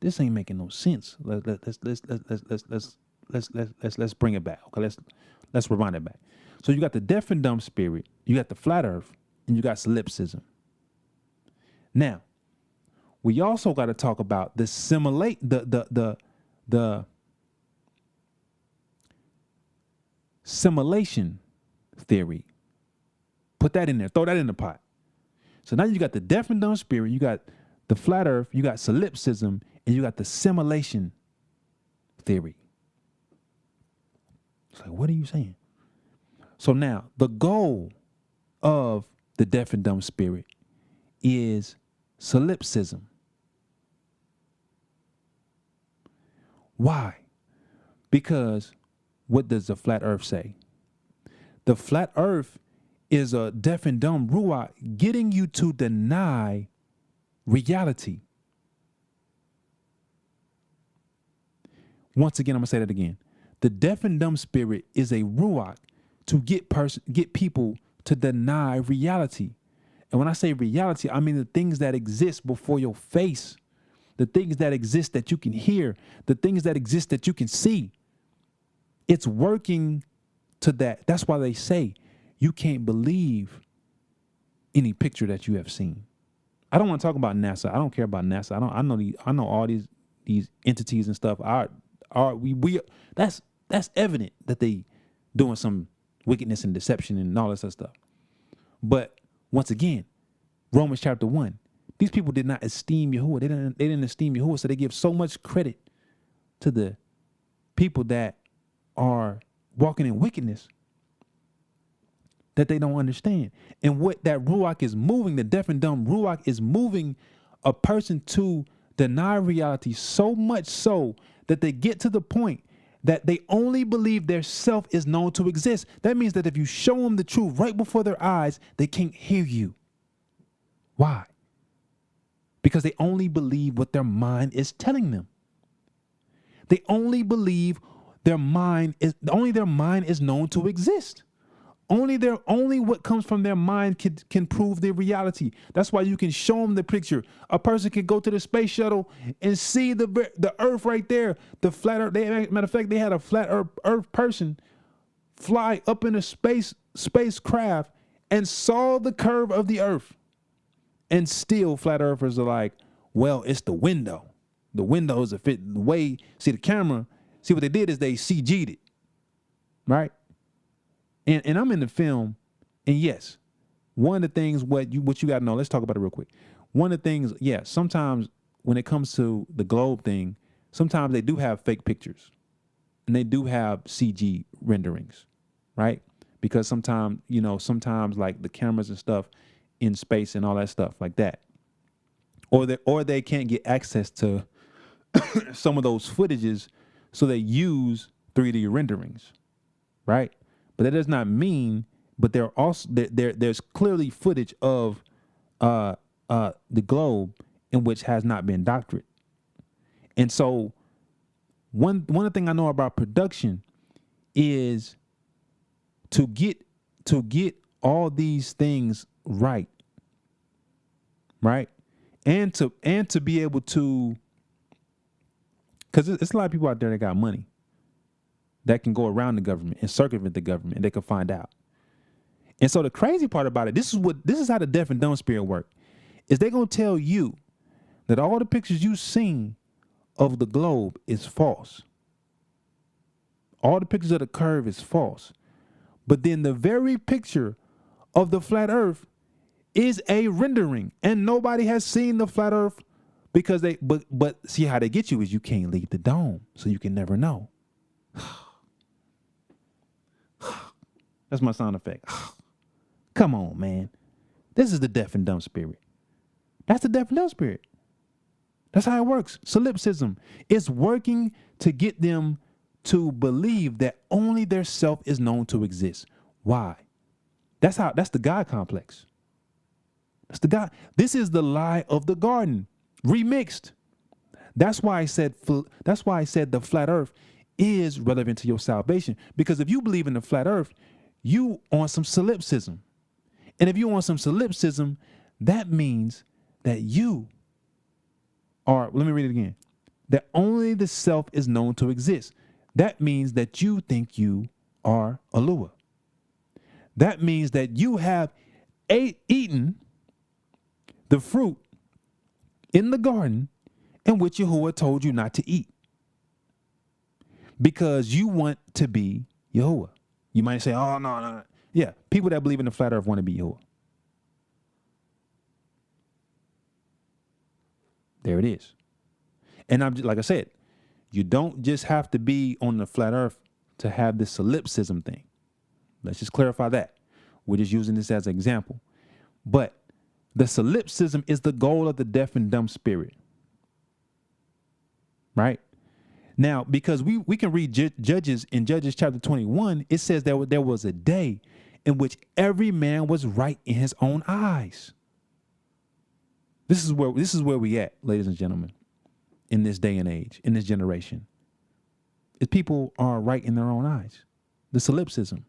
This ain't making no sense. Let's bring it back. Okay, let's rewind it back. So you got the deaf and dumb spirit, you got the flat earth, and you got solipsism. Now, we also got to talk about the simulation theory. Put that in there. Throw that in the pot. So now you got the deaf and dumb spirit, you got the flat earth, you got solipsism, and you got the simulation theory. It's like, what are you saying? So now the goal of the deaf and dumb spirit is solipsism. Why? Because what does the flat earth say? The flat earth is a deaf and dumb ruach getting you to deny reality. Once again, I'm gonna say that again. The deaf and dumb spirit is a ruach to get people to deny reality. And when I say reality, I mean the things that exist before your face, the things that exist that you can hear, the things that exist that you can see. It's working to that. That's why they say you can't believe any picture that you have seen. I don't want to talk about NASA. I don't care about NASA. I know all these entities and stuff. That's evident that they doing some wickedness and deception and all this other stuff. But once again, Romans chapter 1, these people did not esteem Yahuwah. They didn't esteem Yahuwah, so they give so much credit to the people that are walking in wickedness that they don't understand. And what that Ruach is moving, the deaf and dumb Ruach is moving a person to deny reality so much so that they get to the point that they only believe their self is known to exist. That means that if you show them the truth right before their eyes, they can't hear you. Why? Because they only believe what their mind is telling them. They only believe their mind is known to exist. Only what comes from their mind can prove their reality. That's why you can show them the picture. A person can go to the space shuttle and see the Earth right there. The flat Earth. Matter of fact, they had a flat Earth person fly up in a spacecraft and saw the curve of the Earth. And still, flat Earthers are like, well, it's the window. The window is a fit. The way, see the camera. See what they did is they CG'd it, right? And I'm in the film, and yes, one of the things what you got to know, let's talk about it real quick. One of the things, yeah, sometimes when it comes to the globe thing, sometimes they do have fake pictures, and they do have CG renderings, right? Because sometimes like the cameras and stuff in space and all that stuff like that, or they can't get access to some of those footages, so they use 3D renderings, right? But that does not mean, but there's clearly footage of the globe in which has not been doctored. And so one thing I know about production is to get all these things right? And to be able to, because it's a lot of people out there that got money that can go around the government and circumvent the government, and they can find out. And so the crazy part about it, this is how the deaf and dumb spirit work, is they gonna tell you that all the pictures you've seen of the globe is false. All the pictures of the curve is false. But then the very picture of the flat earth is a rendering, and nobody has seen the flat earth because but see how they get you is you can't leave the dome, so you can never know. That's my sound effect. Come on, man. This is the deaf and dumb spirit. That's the deaf and dumb spirit. That's how it works. Solipsism is working to get them to believe that only their self is known to exist. Why? That's the God complex. That's the God. This is the lie of the garden remixed. That's why I said the flat earth is relevant to your salvation. Because if you believe in the flat earth, you on some solipsism. And if you on some solipsism, that means that you are, let me read it again, that only the self is known to exist. That means that you think you are Alua. That means that you have eaten the fruit in the garden in which Yahuwah told you not to eat. Because you want to be Yahuwah. You might say, oh, no. Yeah, people that believe in the flat earth want to be Yahuwah. There it is. And I'm just, like I said, you don't just have to be on the flat earth to have this solipsism thing. Let's just clarify that. We're just using this as an example. But the solipsism is the goal of the deaf and dumb spirit. Right? Now, because we can read Judges in Judges chapter 21, it says that there was a day in which every man was right in his own eyes. This is where we at, ladies and gentlemen, in this day and age, in this generation. If people are right in their own eyes, the solipsism.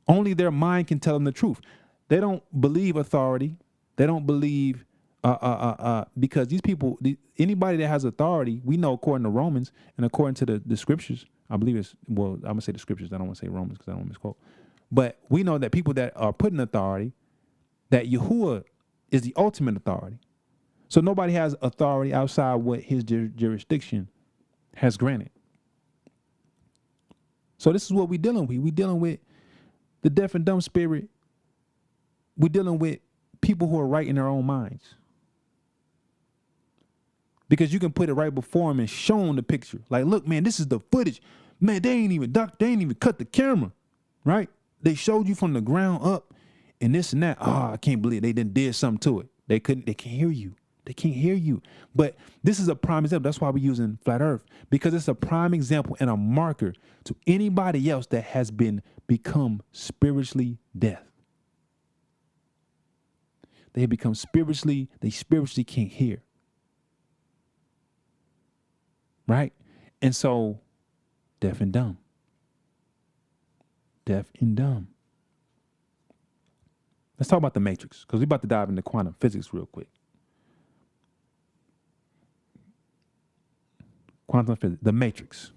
Only their mind can tell them the truth. They don't believe authority. They don't believe because these people, anybody that has authority, we know according to Romans and according to the scriptures, I believe I'm going to say the scriptures. I don't want to say Romans because I don't want to misquote. But we know that people that are put in authority, that Yahuwah is the ultimate authority. So nobody has authority outside what his jurisdiction has granted. So this is what we're dealing with. We're dealing with the deaf and dumb spirit. We're dealing with people who are right in their own minds. Because you can put it right before them and show them the picture. Like, look, man, this is the footage. Man, they ain't even cut the camera, right? They showed you from the ground up and this and that. Oh, I can't believe they did something to it. They can't hear you. They can't hear you. But this is a prime example. That's why we're using flat earth, because it's a prime example and a marker to anybody else that has become spiritually deaf. They have become spiritually can't hear. Right? And so, deaf and dumb. Deaf and dumb. Let's talk about the matrix, because we're about to dive into quantum physics real quick. Quantum physics, the matrix.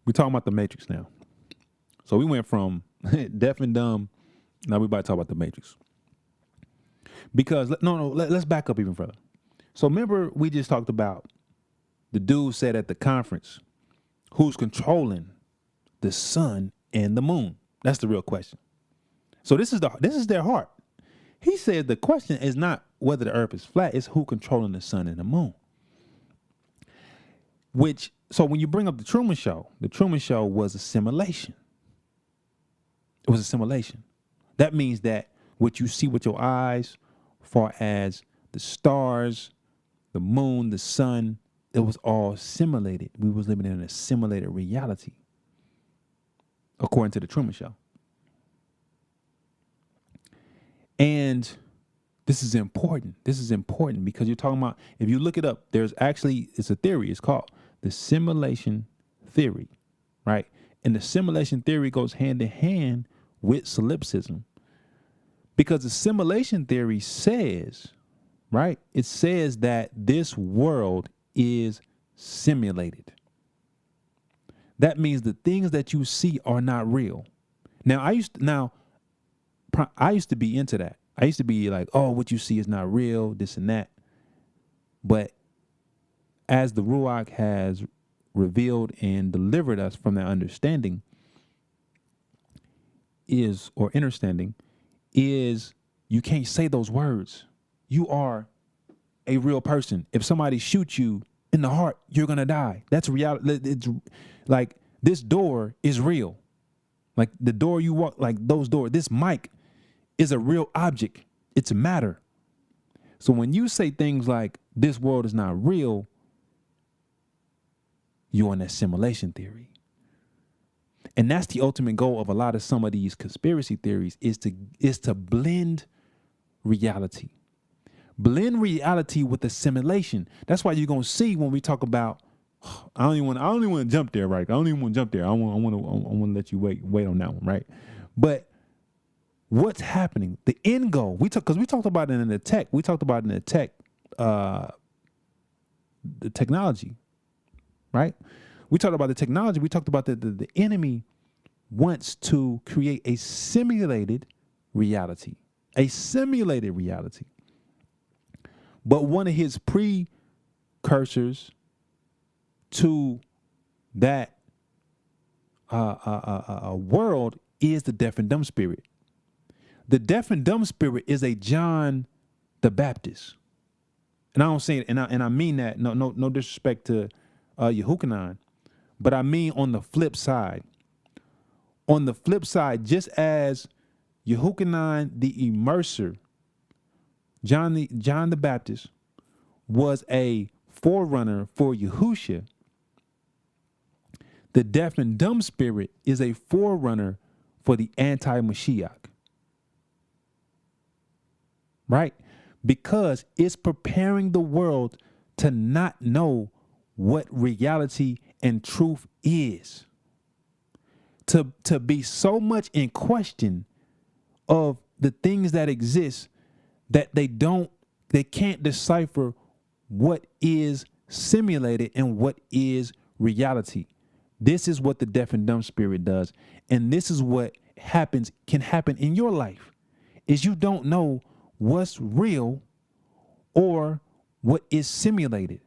We're talking about the matrix now. So we went from deaf and dumb. Now we're about to talk about the matrix. Because, let's back up even further. So remember, we just talked about the dude said at the conference, who's controlling the sun and the moon? That's the real question. So this is their heart. He said the question is not whether the earth is flat, it's who controlling the sun and the moon. So when you bring up the Truman Show was a simulation. It was a simulation. That means that what you see with your eyes, far as the stars, the moon, the sun, it was all simulated. We was living in a simulated reality, according to the Truman Show. And this is important. This is important because you're talking about, if you look it up, it's a theory. It's called the simulation theory, right? And the simulation theory goes hand in hand with solipsism, because the simulation theory says, right? It says that this world is simulated. That means the things that you see are not real. Now, I used to be into that. I used to be like, oh, what you see is not real, this and that. But as the Ruach has revealed and delivered us from that understanding understanding is you can't say those words. You are a real person. If somebody shoots you in the heart, you're going to die. That's reality. It's like this door is real. Like the door you walk, like those doors, this mic is a real object. It's a matter. So when you say things like this world is not real, you're in that simulation theory. And that's the ultimate goal of a lot of some of these conspiracy theories is to blend reality. Blend reality with the simulation. That's why you're going to see when we talk about, I don't even want to jump there, right? I don't even want to jump there. I want to let you wait on that one, right? But what's happening? The end goal. Because we talked about it in the tech. We talked about it in the tech, the technology, right? We talked about the technology. We talked about the enemy wants to create a simulated reality. A simulated reality. But one of his precursors to that world is the deaf and dumb spirit. The deaf and dumb spirit is a John the Baptist. And I don't say it, and I mean that, no disrespect to 𝐤𝐄𝐄, but I mean on the flip side. On the flip side, just as 𝐤𝐄𝐄 the immerser, John the Baptist was a forerunner for Yahusha, the deaf and dumb spirit is a forerunner for the anti-Mashiach. Right? Because it's preparing the world to not know what reality and truth is. To be so much in question of the things that exist that they don't they can't decipher what is simulated and what is reality. This is what the deaf and dumb spirit does. And this is what can happen in your life, is you don't know what's real or what is simulated.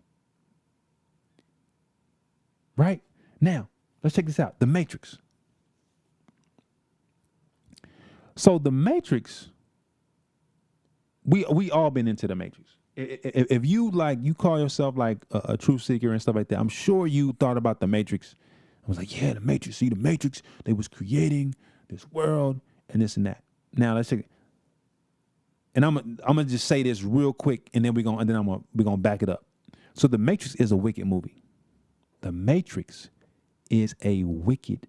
Right? Now, let's check this out. The Matrix. So the Matrix, we all been into the Matrix. If you call yourself like a truth seeker and stuff like that, I'm sure you thought about the Matrix. I was like, yeah, the Matrix. See, the Matrix, they was creating this world and this and that. Now let's check it. And I'm gonna just say this real quick, and then we're gonna back it up. So the Matrix is a wicked movie. The Matrix is a wicked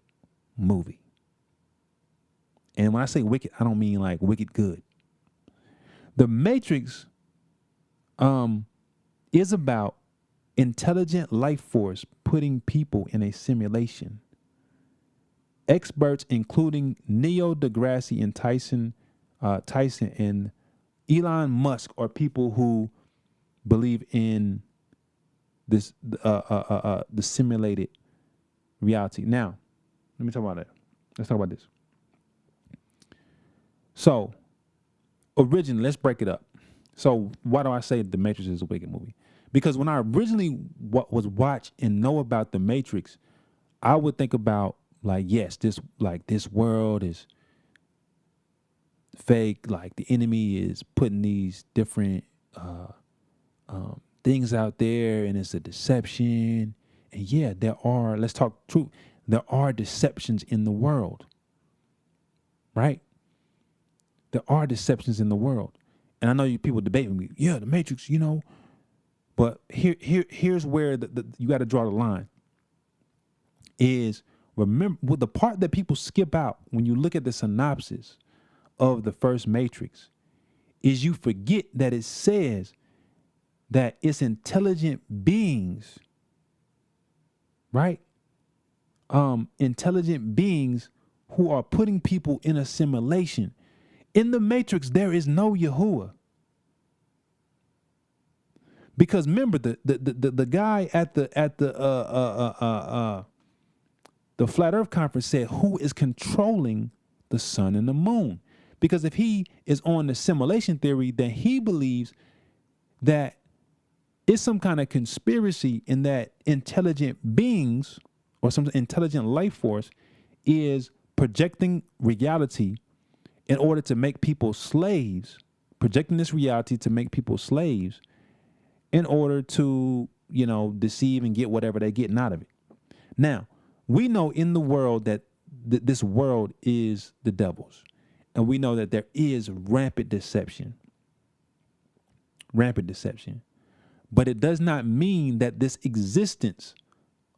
movie. And when I say wicked, I don't mean like wicked good. The Matrix is about intelligent life force putting people in a simulation. Experts, including Neil deGrasse and Tyson and Elon Musk, are people who believe in this the simulated reality. Now, let me talk about that. Let's talk about this. So, originally, let's break it up. So, why do I say The Matrix is a wicked movie? Because when I originally was watch and know about The Matrix, I would think about this world is fake. Like the enemy is putting these different things out there, and it's a deception. And yeah, let's talk truth. There are deceptions in the world, right? There are deceptions in the world. And I know you people debate with me. Yeah, the Matrix, But here's where you got to draw the line. Is remember what the part that people skip out when you look at the synopsis of the first Matrix is you forget that it says that it's intelligent beings, right? Intelligent beings who are putting people in a simulation. In the Matrix, there is no Yahuwah. Because remember, the guy at the Flat Earth Conference said, who is controlling the sun and the moon? Because if he is on the simulation theory, then he believes that it's some kind of conspiracy in that intelligent beings or some intelligent life force is projecting reality in order to make people slaves, projecting this reality to make people slaves in order to, deceive and get whatever they're getting out of it. Now, we know in the world that this world is the devil's, and we know that there is rampant deception. But it does not mean that this existence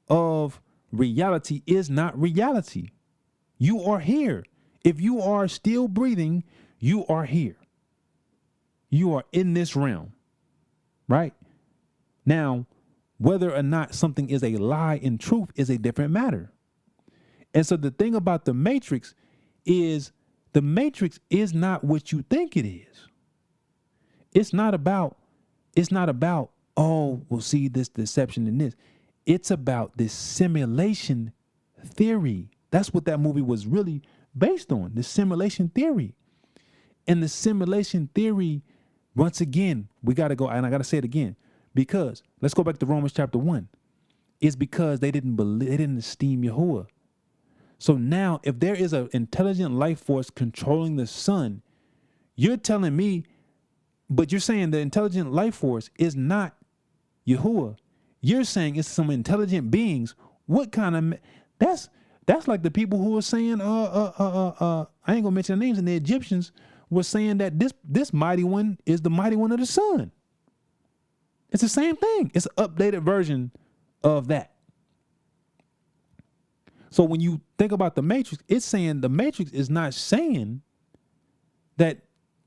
of reality is not reality. You are here. If you are still breathing, you are here. You are in this realm, right? Now, whether or not something is a lie in truth is a different matter. And so the thing about the Matrix is the Matrix is not what you think it is. It's not about, oh, we'll see this deception in this. It's about this simulation theory. That's what that movie was really based on, the simulation theory. And the simulation theory, once again, we got to go, and I got to say it again, because let's go back to Romans chapter 1. It's because they didn't esteem Yahuwah. So now, if there is an intelligent life force controlling the sun, you're telling me, but you're saying the intelligent life force is not Yahuwah. You're saying it's some intelligent beings. What kind of, that's like the people who are saying, I ain't gonna mention the names, and the Egyptians were saying that this mighty one is the mighty one of the sun. It's the same thing. It's an updated version of that. So when you think about the Matrix, it's saying the Matrix is not saying that,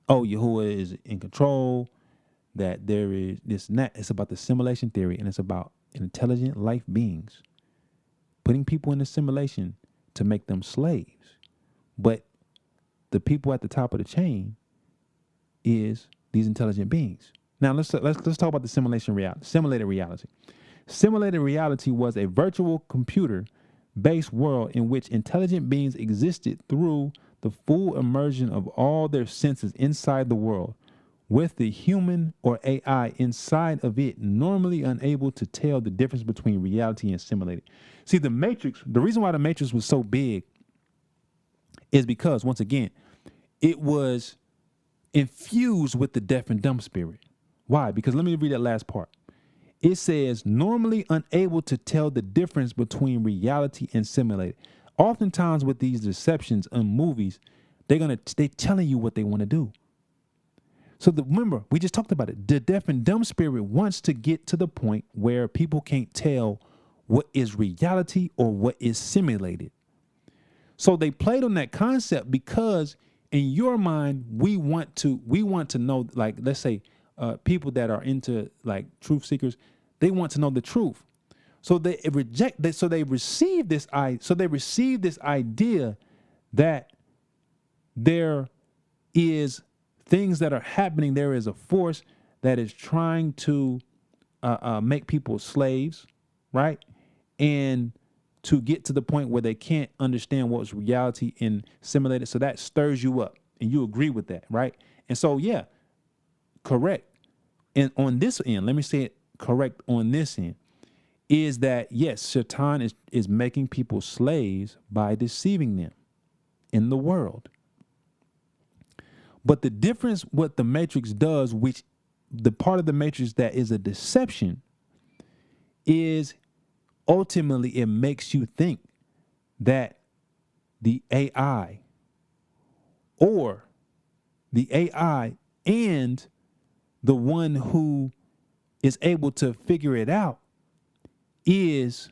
oh, Yahuwah is in control, that there is this and that. It's about the simulation theory, and it's about intelligent life beings putting people in a simulation to make them slaves. But the people at the top of the chain is these intelligent beings. Now let's talk about the simulated reality. Simulated reality was a virtual computer-based world in which intelligent beings existed through the full immersion of all their senses inside the world, with the human or AI inside of it normally unable to tell the difference between reality and simulated. See, the reason why the Matrix was so big is because, once again, it was infused with the deaf and dumb spirit. Why? Because let me read that last part. It says, normally unable to tell the difference between reality and simulated. Oftentimes with these deceptions in movies, they're telling you what they want to do. So remember, we just talked about it. The deaf and dumb spirit wants to get to the point where people can't tell what is reality or what is simulated. So they played on that concept because in your mind, we want to know, like, let's say people that are into like truth seekers, they want to know the truth. So they receive this idea that there is things that are happening. There is a force that is trying to make people slaves, right? And to get to the point where they can't understand what's reality and simulated. So that stirs you up and you agree with that, right? And so, yeah, correct. And on this end, let me say it correct on this end, is that, yes, Satan is making people slaves by deceiving them in the world. But the difference, what the Matrix does, which the part of the Matrix that is a deception, is ultimately it makes you think that the AI and the one who is able to figure it out is,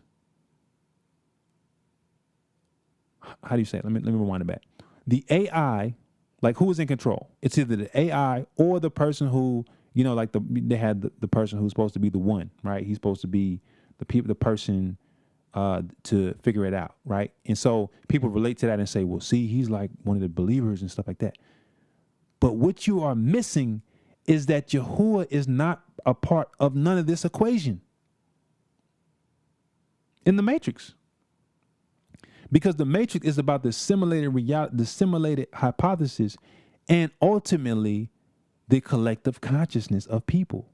how do you say it? Let me rewind it back. The AI, like, who is in control? It's either the AI or the person who, like they had the person who's supposed to be the one, right? He's supposed to be the person to figure it out, right? And so people relate to that and say, well, see, he's like one of the believers and stuff like that. But what you are missing is that Yahuwah is not a part of none of this equation in the Matrix. Because the Matrix is about the simulated reality, the simulated hypothesis, and ultimately the collective consciousness of people.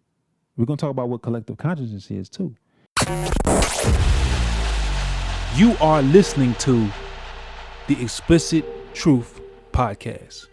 We're going to talk about what collective consciousness is too. You are listening to the Explicit Truth Podcast.